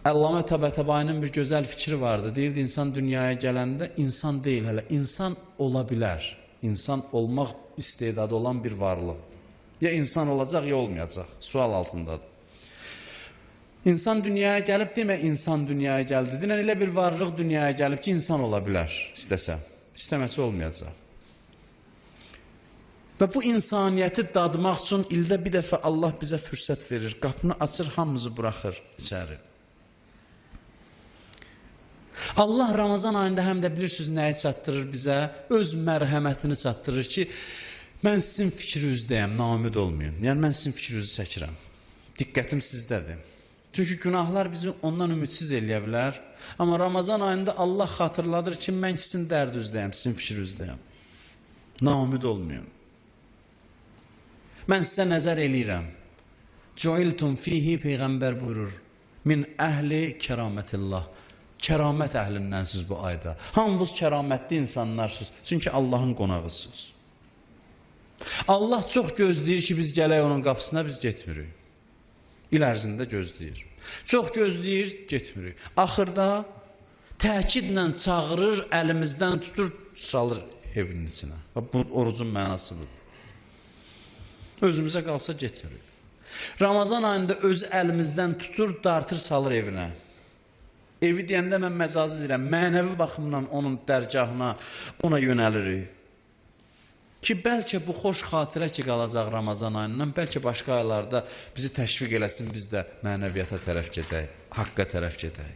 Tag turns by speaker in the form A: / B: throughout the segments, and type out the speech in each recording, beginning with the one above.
A: Əllamə Təbətəbayinin bir gözəl fikri vardı. Deyirdi, insan dünyaya gələndə insan deyil, hələ insan ola bilər. İnsan olmaq istedadı olan bir varlıq. Ya insan olacaq, ya olmayacaq. Sual altındadır. İnsan dünyaya gəlib demə, insan dünyaya gəldi. Dinən elə bir varlıq dünyaya gəlib ki, insan ola bilər istəsə. İstəməsi olmayacaq. Və bu insaniyyəti dadmaq üçün ildə bir dəfə Allah bizə fürsət verir. Qapını açır, hamımızı buraxır içəri. Allah Ramazan ayında həm də bilirsiniz nəyi çatdırır bizə? Öz mərhəmətini çatdırır ki, mən sizin fikrinizdəyəm, naümid olmayın. Yəni, mən sizin fikrinizi çəkirəm. Diqqətim sizdədir. Çünki günahlar bizi ondan ümidsiz eləyə bilər. Amma Ramazan ayında Allah xatırladır ki, mən sizin dərdinizdəyəm, sizin fikrinizdəyəm. Naümid olmayın. Mən sizə nəzər eləyirəm. Cuiltum fihi, Peyğəmbər buyurur. Min əhli kəramətillah. Kəramət əhlindənsiniz bu ayda. Hamınız kəramətli insanlarsınız. Çünki Allahın qonağısınız. Allah çox gözləyir ki, biz gələk onun qapısına, biz getmirik. İl ərzində gözləyir. Çox gözləyir, getmirik. Axırda təkidlə çağırır, əlimizdən tutur, salır evinin içinə. Bu orucun mənası budur. Özümüzə qalsa getmirik. Ramazan ayında öz əlimizdən tutur, dartır, salır evinə. Evi deyəndə mən məcazi deyirəm, mənəvi baxımdan onun dərgahına, ona yönəlirik. Ki, bəlkə bu xoş xatirə ki, qalacaq Ramazan ayından, bəlkə başqa aylarda bizi təşviq eləsin, biz də mənəviyyata tərəf gedək, haqqa tərəf gedək.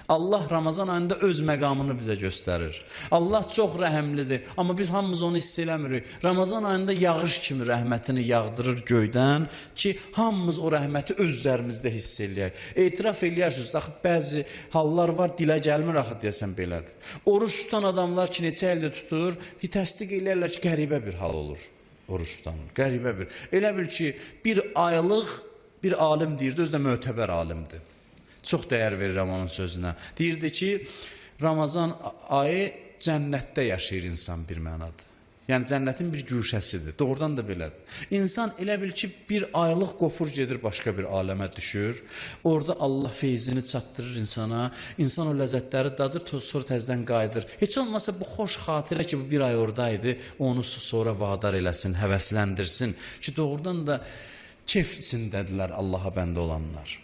A: Allah Ramazan ayında öz məqamını bizə göstərir. Allah çox rəhəmlidir, amma biz hamımız onu hiss eləmirik. Ramazan ayında yağış kimi rəhmətini yağdırır göydən ki, hamımız o rəhməti öz üzərimizdə hiss eləyək. Etiraf eləyərsiniz, axı bəzi hallar var, dilə gəlmir axı deyəsən belədir. Oruç tutan adamlar ki, neçə əldə tutur, təsdiq eləyərlər ki, qəribə bir hal olur. Oruç tutan, qəribə bir. Elə bil ki, bir aylıq bir alim deyirdi, özü də mötəbər alimdir. Çox dəyər verirəm onun sözünə. Deyirdi ki, Ramazan ayı cənnətdə yaşayır insan bir mənada. Yəni, cənnətin bir güşəsidir. Doğrudan da belədir. İnsan elə bil ki, bir aylıq qopur gedir, başqa bir aləmə düşür. Orada Allah feyzini çatdırır insana. İnsan o ləzzətləri dadır, sonra təzdən qayıdır. Heç olmasa bu xoş xatirə ki, bu bir ay oradaydı, onu sonra vadar eləsin, həvəsləndirsin. Ki, doğrudan da keyf içindədirlər Allaha bəndə olanlar.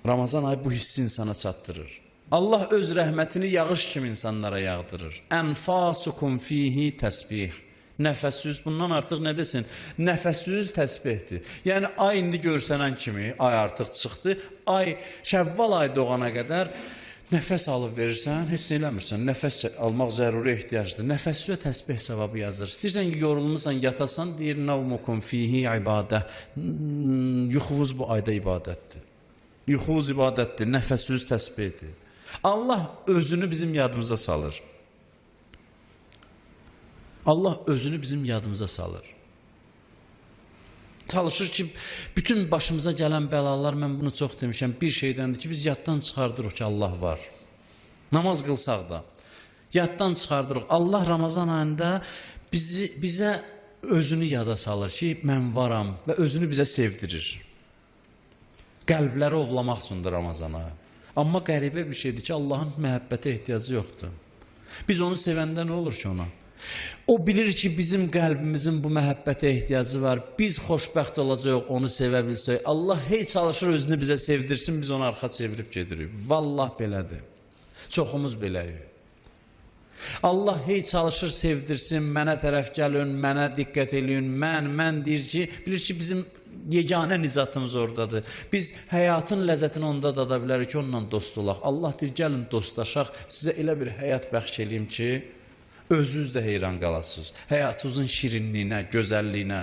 A: Ramazan ayı bu hissi insana çatdırır. Allah öz rəhmətini yağış kimi insanlara yağdırır. Ənfasukum fihi təsbih. Nəfəssüz, bundan artıq nə desin? Nəfəssüz təsbihdir. Yəni, ay indi görsənən kimi, ay artıq çıxdı. Ay, Şəvval ayı doğana qədər nəfəs alıb verirsən, heç nə eləmirsən. Nəfəs almaq zəruri ehtiyacdır. Nəfəssüzə təsbih savabı yazır. İstəyirsən ki, yorulmuşsan, yatasan, deyir, navmukum fihi ibadə. Yuxuvuz bu ayda ibadətdir. Yuxuvuz ibadətdir, nəfəssüz təsbihdir. Allah özünü bizim yadımıza salır. Allah özünü bizim yadımıza salır. Çalışır ki, bütün başımıza gələn bəlalar, mən bunu çox demişəm, bir şeydəndir ki, biz yaddan çıxardırıq ki, Allah var. Namaz qılsaq da, yaddan çıxardırıq. Allah Ramazan ayında bizə özünü yada salır ki, mən varam və özünü bizə sevdirir. Qəlbləri ovlamaq üçündür Ramazana. Amma qəribə bir şeydir ki, Allahın məhəbbətə ehtiyacı yoxdur. Biz onu sevəndə nə olur ki ona? O bilir ki, bizim qəlbimizin bu məhəbbətə ehtiyacı var. Biz xoşbəxt olacaq, onu sevə bilsək. Allah hey çalışır özünü bizə sevdirsin, biz onu arxa çevirib gedirik. Vallah belədir. Çoxumuz beləyik. Allah hey çalışır sevdirsin, mənə tərəf gəlin, mənə diqqət eləyin, mən deyir ki, bilir ki, bizim yeganə nicatımız oradadır. Biz həyatın ləzzətini onda dada bilərik ki, onunla dost olaq. Allah deyir, gəlin dostlaşaq, sizə elə bir həyat bəxş eləyim ki, özünüz də heyran qalasınız. Həyatınızın şirinliyinə, gözəlliyinə.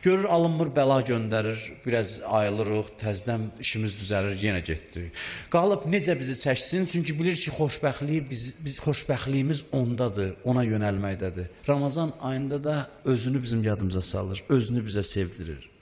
A: Görür, alınmır, bəla göndərir, biraz ayılırıq, təzdən işimiz düzəlir, yenə getdik. Qalıb necə bizi çəksin? Çünki bilir ki, xoşbəxtliyimiz ondadır, ona yönəlməkdədir. Ramazan ayında da özünü bizim yadımıza salır, özünü bizə sevdirir.